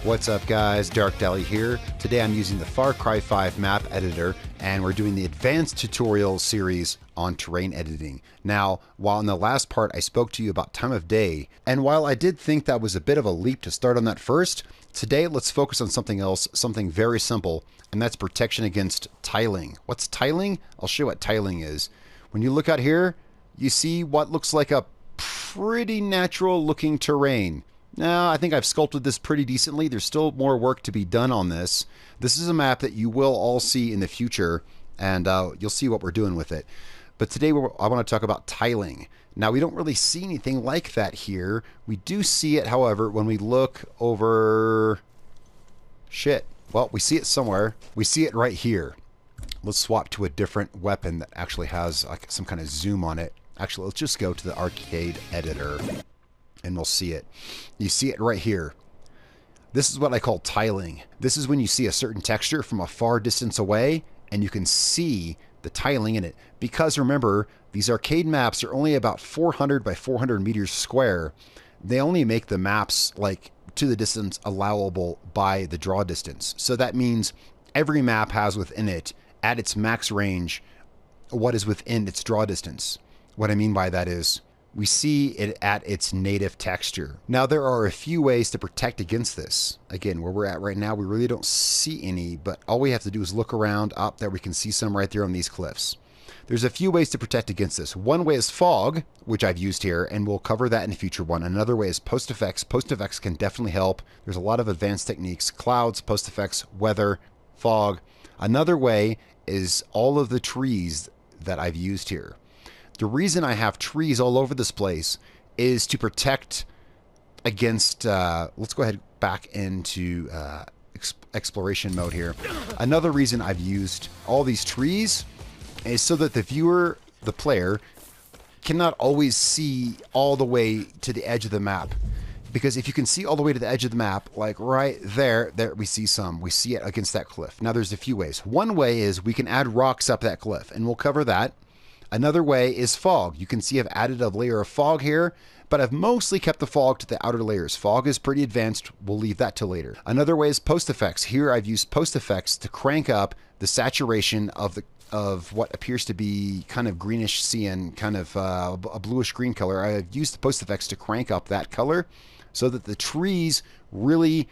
What's up guys, Darkdally here. Today I'm using the Far Cry 5 map editor and we're doing the advanced tutorial series on terrain editing. Now, while in the last part I spoke to you about time of day, and while I did think that was a bit of a leap to start on that first, today let's focus on something else, something very simple, and that's protection against tiling. What's tiling? I'll show you what tiling is. When you look out here, you see what looks like a pretty natural looking terrain. Now, I think I've sculpted this pretty decently. There's still more work to be done on this. This is a map that you will all see in the future, and you'll see what we're doing with it. But today I want to talk about tiling. Now, we don't really see anything like that here. We do see it, however, when we look over... Shit. Well, we see it somewhere. We see it right here. Let's swap to a different weapon that actually has like some kind of zoom on it. Actually, let's just go to the arcade editor. And we'll see it. You see it right here. This is what I call tiling. This is when you see a certain texture from a far distance away and you can see the tiling in it. Because remember, these arcade maps are only about 400 by 400 meters square. They only make the maps like to the distance allowable by the draw distance. So that means every map has within it, at its max range, what is within its draw distance. What I mean by that is, we see it at its native texture. Now, there are a few ways to protect against this. Again, where we're at right now, we really don't see any, but all we have to do is look around up there. We can see some right there on these cliffs. There's a few ways to protect against this. One way is fog, which I've used here, and we'll cover that in a future one. Another way is post effects. Post effects can definitely help. There's a lot of advanced techniques: clouds, post effects, weather, fog. Another way is all of the trees that I've used here. The reason I have trees all over this place is to protect against, let's go ahead back into exploration mode here. Another reason I've used all these trees is so that the viewer, the player, cannot always see all the way to the edge of the map. Because if you can see all the way to the edge of the map, like right there we see it against that cliff. Now there's a few ways. One way is we can add rocks up that cliff, and we'll cover that. Another way is fog. You can see I've added a layer of fog here, but I've mostly kept the fog to the outer layers. Fog is pretty advanced. We'll leave that till later. Another way is post effects. Here I've used post effects to crank up the saturation of what appears to be kind of greenish cyan, kind of a bluish green color. I've used the post effects to crank up that color so that the trees really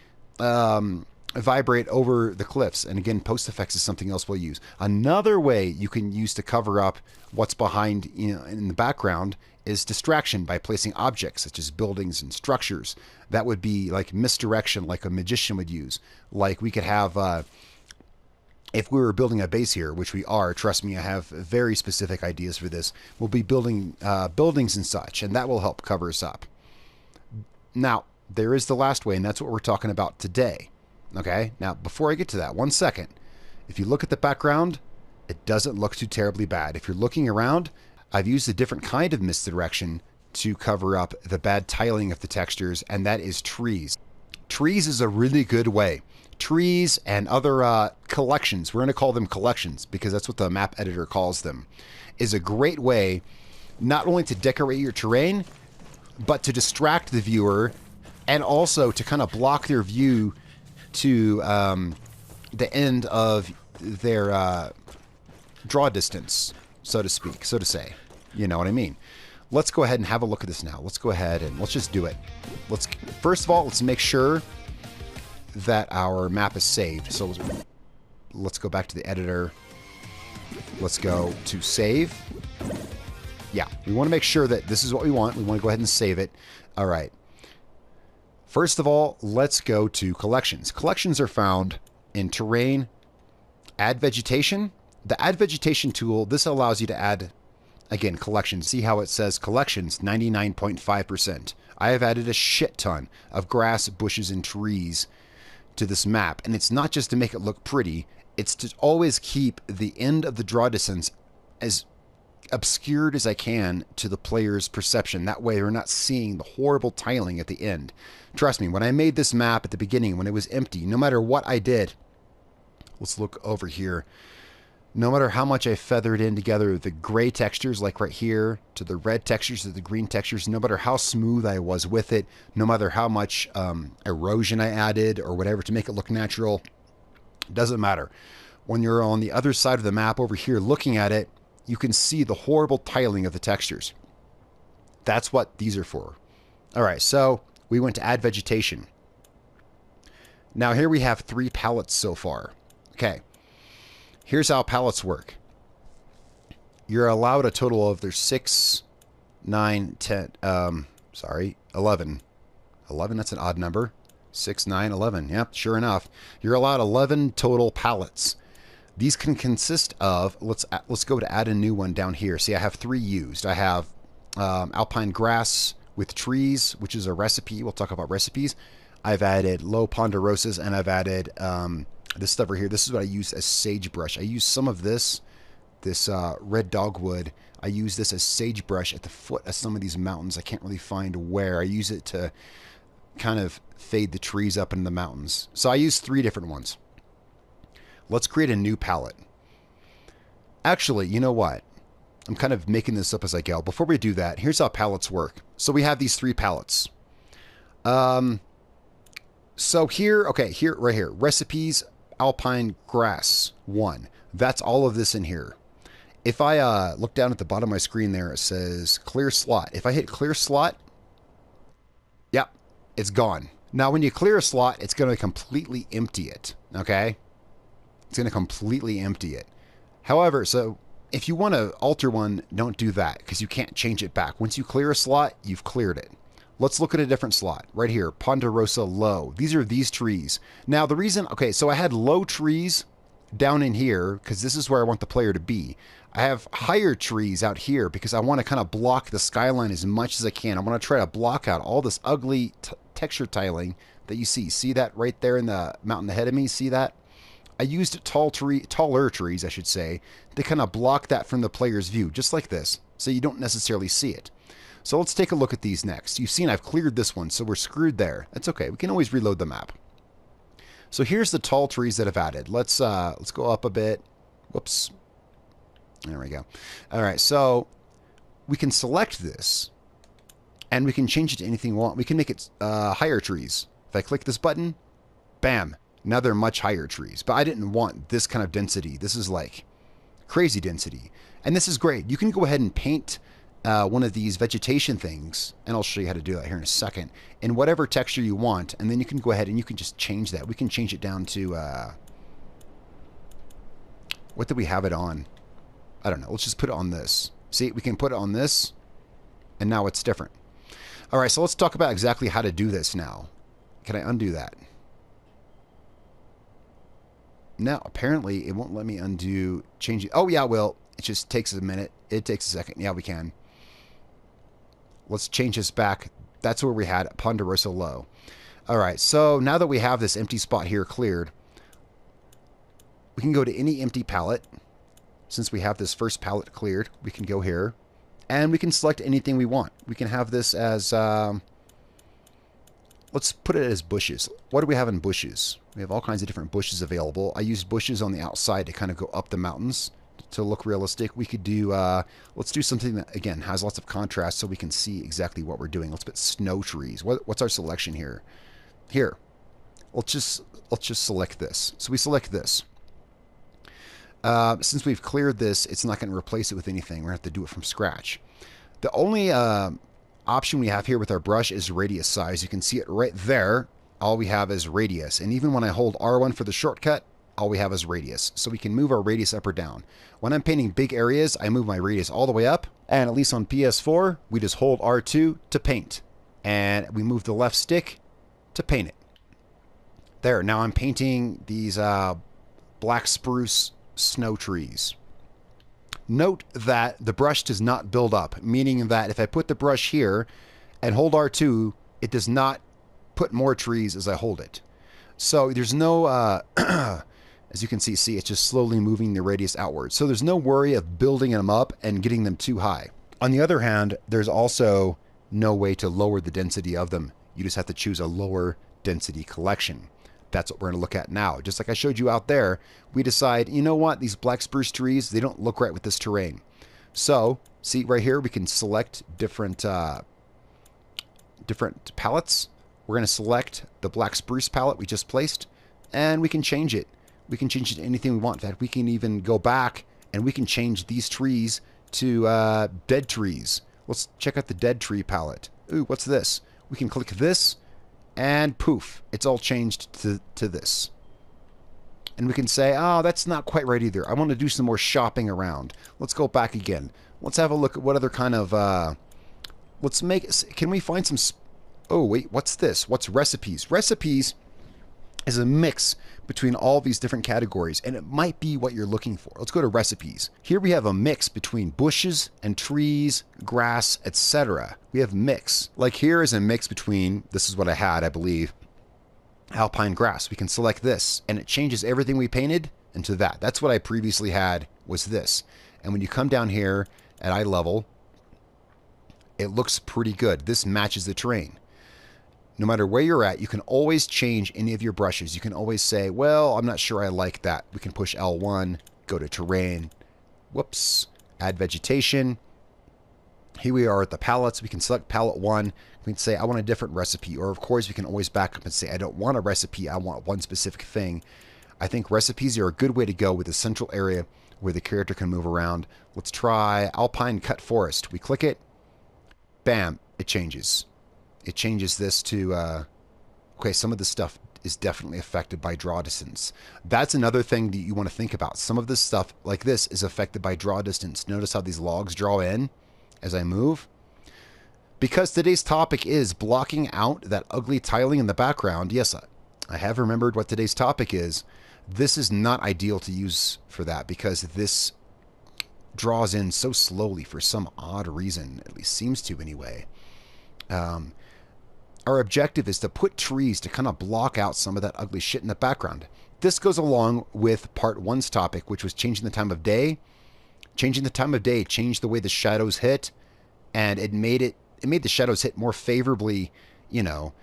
vibrate over the cliffs. And again, post effects is something else we'll use. Another way you can use to cover up what's behind, in the background is distraction by placing objects such as buildings and structures. That would be like misdirection, like a magician would use. Like we could have, if we were building a base here, which we are, trust me, I have very specific ideas for this. We'll be building buildings and such, and that will help cover us up. Now, there is the last way, and that's what we're talking about today. Okay, now before I get to that, 1 second. If you look at the background, it doesn't look too terribly bad. If you're looking around, I've used a different kind of misdirection to cover up the bad tiling of the textures, and that is trees. Trees is a really good way. Trees and other collections, we're going to call them collections because that's what the map editor calls them, is a great way not only to decorate your terrain, but to distract the viewer and also to kind of block their view to the end of their draw distance, so to speak, so to say. You know what I mean? Let's go ahead and have a look at this now. Let's go ahead and let's just do it. First of all, let's make sure that our map is saved. So let's go back to the editor. Let's go to save. Yeah, we want to make sure that this is what we want. We want to go ahead and save it. All right. First of all, let's go to collections. Collections are found in terrain, add vegetation. The add vegetation tool, this allows you to add, again, collections. See how it says collections, 99.5%. I have added a shit ton of grass, bushes, and trees to this map. And it's not just to make it look pretty, it's to always keep the end of the draw distance as obscured as I can to the player's perception. That way they're not seeing the horrible tiling at the end. Trust me, when I made this map at the beginning, when it was empty, no matter what I did, let's look over here. no matter how much I feathered in together the gray textures, like right here, to the red textures, to the green textures, no matter how smooth I was with it, no matter how much erosion I added or whatever to make it look natural, doesn't matter. When you're on the other side of the map over here looking at it, you can see the horrible tiling of the textures. That's what these are for. All right, so we went to add vegetation. Now here we have 3 palettes so far. Okay. Here's how palettes work. You're allowed a total of, there's 6, 9, 10, 11. 11, that's an odd number. 6, 9, 11. Yep, sure enough. You're allowed 11 total palettes. These can consist of, let's go to add a new one down here. See, I have 3 used. I have alpine grass with trees, which is a recipe. We'll talk about recipes. I've added low ponderosas, and I've added this stuff right here. This is what I use as sagebrush. I use some of this red dogwood. I use this as sagebrush at the foot of some of these mountains. I can't really find where. I use it to kind of fade the trees up in the mountains. So I use 3 different ones. Let's create a new palette. Actually, you know what? I'm kind of making this up as I go. Before we do that, here's how palettes work. So we have these 3 palettes. So here, okay, here, right here, recipes, alpine grass 1. That's all of this in here. If I look down at the bottom of my screen there, it says clear slot. If I hit clear slot, yep, it's gone. Now, when you clear a slot, it's going to completely empty it, okay? It's going to completely empty it. However, so if you want to alter one, don't do that because you can't change it back. Once you clear a slot, you've cleared it. Let's look at a different slot right here. Ponderosa low. These are these trees. Now the reason, okay, so I had low trees down in here because this is where I want the player to be. I have higher trees out here because I want to kind of block the skyline as much as I can. I want to try to block out all this ugly texture tiling that you see. See that right there in the mountain ahead of me? See that? I used taller trees, I should say, to kind of block that from the player's view, just like this, so you don't necessarily see it. So let's take a look at these next. You've seen I've cleared this one, so we're screwed there. That's okay. We can always reload the map. So here's the tall trees that I've added. Let's go up a bit. Whoops. There we go. All right, so we can select this, and we can change it to anything we want. We can make it higher trees. If I click this button, bam. Now they're much higher trees. But I didn't want this kind of density. This is like crazy density. And this is great. You can go ahead and paint one of these vegetation things, and I'll show you how to do that here in a second, in whatever texture you want, and then you can go ahead and you can just change that. We can change it down to, what did we have it on? I don't know. Let's just put it on this. See, we can put it on this, and now it's different. All right, so let's talk about exactly how to do this now. Can I undo that? No, apparently it won't let me undo change it. Oh, yeah, well, it just takes a minute. It takes a second. Yeah, we can. Let's change this back. That's where we had Ponderosa low. All right, so now that we have this empty spot here cleared, we can go to any empty palette. Since we have this first palette cleared, we can go here, and we can select anything we want. We can have this as, let's put it as bushes. What do we have in bushes? We have all kinds of different bushes available. I used bushes on the outside to kind of go up the mountains to look realistic. We could do, let's do something that, again, has lots of contrast so we can see exactly what we're doing. Let's put snow trees. What's our selection here? Here. Let's just select this. So we select this. Since we've cleared this, it's not going to replace it with anything. We're going to have to do it from scratch. The only option we have here with our brush is radius size. You can see it right there. All we have is radius. And even when I hold R1 for the shortcut, all we have is radius. So we can move our radius up or down. When I'm painting big areas, I move my radius all the way up. And at least on PS4, we just hold R2 to paint. And we move the left stick to paint it. There, now I'm painting these black spruce snow trees. Note that the brush does not build up, meaning that if I put the brush here and hold R2, it does not put more trees as I hold it. So there's no, as you can see, it's just slowly moving the radius outwards. So there's no worry of building them up and getting them too high. On the other hand, there's also no way to lower the density of them. You just have to choose a lower density collection. That's what we're going to look at now. Just like I showed you out there, we decide, you know what, these black spruce trees, they don't look right with this terrain. So, see right here, we can select different palettes. We're going to select the black spruce palette we just placed, and we can change it. We can change it to anything we want. In fact, we can even go back and we can change these trees to dead trees. Let's check out the dead tree palette. Ooh, what's this? We can click this, and poof, it's all changed to this. And we can say, oh, that's not quite right either. I want to do some more shopping around. Let's go back again. Let's have a look at what other kind of, can we find some, oh, wait, what's this? What's recipes? Recipes is a mix between all these different categories, and it might be what you're looking for. Let's go to recipes. Here we have a mix between bushes and trees, grass, etc. We have mix. Like here is a mix between, this is what I had, I believe, alpine grass. We can select this, and it changes everything we painted into that. That's what I previously had, was this. And when you come down here at eye level, it looks pretty good. This matches the terrain. No matter where you're at, you can always change any of your brushes. You can always say, well, I'm not sure I like that. We can push L1, go to terrain, whoops, add vegetation. Here we are at the palettes. We can select palette 1. We can say, I want a different recipe. Or of course, we can always back up and say, I don't want a recipe. I want one specific thing. I think recipes are a good way to go with a central area where the character can move around. Let's try Alpine Cut Forest. We click it. Bam, it changes. It changes this to, okay, some of the stuff is definitely affected by draw distance. That's another thing that you want to think about. Some of this stuff, like this, is affected by draw distance. Notice how these logs draw in as I move. Because today's topic is blocking out that ugly tiling in the background, yes, I have remembered what today's topic is. This is not ideal to use for that because this draws in so slowly for some odd reason, at least seems to anyway. Our objective is to put trees to kind of block out some of that ugly shit in the background. This goes along with part 1's topic, which was changing the time of day. Changing the time of day changed the way the shadows hit, and it made the shadows hit more favorably, you know,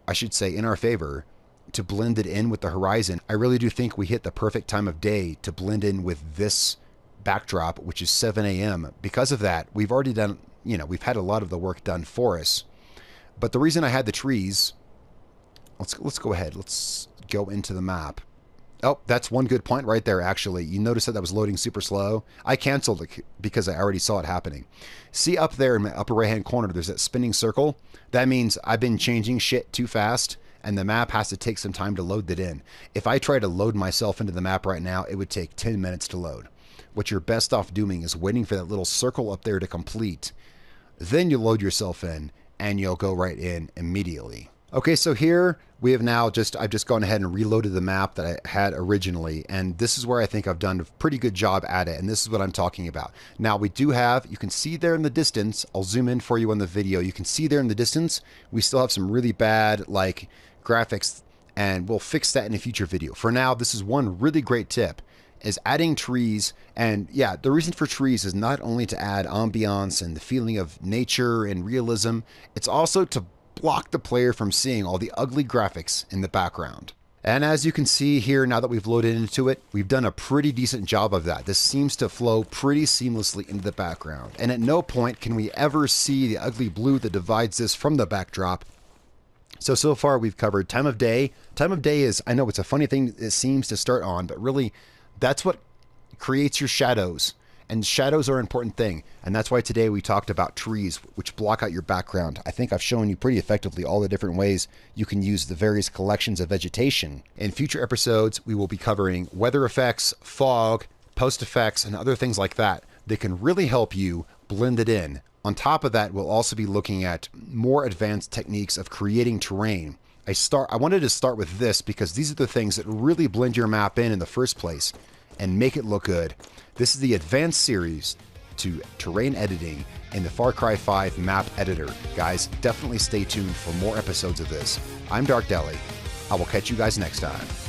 I should say in our favor, to blend it in with the horizon. I really do think we hit the perfect time of day to blend in with this backdrop, which is 7 a.m. Because of that, we've already done, you know, we've had a lot of the work done for us. But the reason I had the trees, let's go ahead. Let's go into the map. Oh, that's one good point right there, actually. You notice that was loading super slow. I canceled it because I already saw it happening. See up there in my upper right-hand corner, there's that spinning circle. That means I've been changing shit too fast, and the map has to take some time to load that in. If I try to load myself into the map right now, it would take 10 minutes to load. What you're best off doing is waiting for that little circle up there to complete. Then you load yourself in, and you'll go right in immediately. Okay, so here we have now I've just gone ahead and reloaded the map that I had originally, and this is where I think I've done a pretty good job at it, and this is what I'm talking about. Now we do have, you can see there in the distance, I'll zoom in for you on the video, you can see there in the distance, we still have some really bad like graphics, and we'll fix that in a future video. For now, this is one really great tip, is adding trees. And yeah, the reason for trees is not only to add ambiance and the feeling of nature and realism, it's also to block the player from seeing all the ugly graphics in the background. And as you can see here, now that we've loaded into it, we've done a pretty decent job of that. This seems to flow pretty seamlessly into the background. And at no point can we ever see the ugly blue that divides this from the backdrop. So far we've covered time of day. Time of day is, I know it's a funny thing it seems to start on, but really that's what creates your shadows. And shadows are an important thing. And that's why today we talked about trees, which block out your background. I think I've shown you pretty effectively all the different ways you can use the various collections of vegetation. In future episodes, we will be covering weather effects, fog, post effects, and other things like that that can really help you blend it in. On top of that, we'll also be looking at more advanced techniques of creating terrain. I wanted to start with this because these are the things that really blend your map in the first place and make it look good. This is the advanced series to terrain editing in the Far Cry 5 map editor. Guys, definitely stay tuned for more episodes of this. I'm Darkdally. I will catch you guys next time.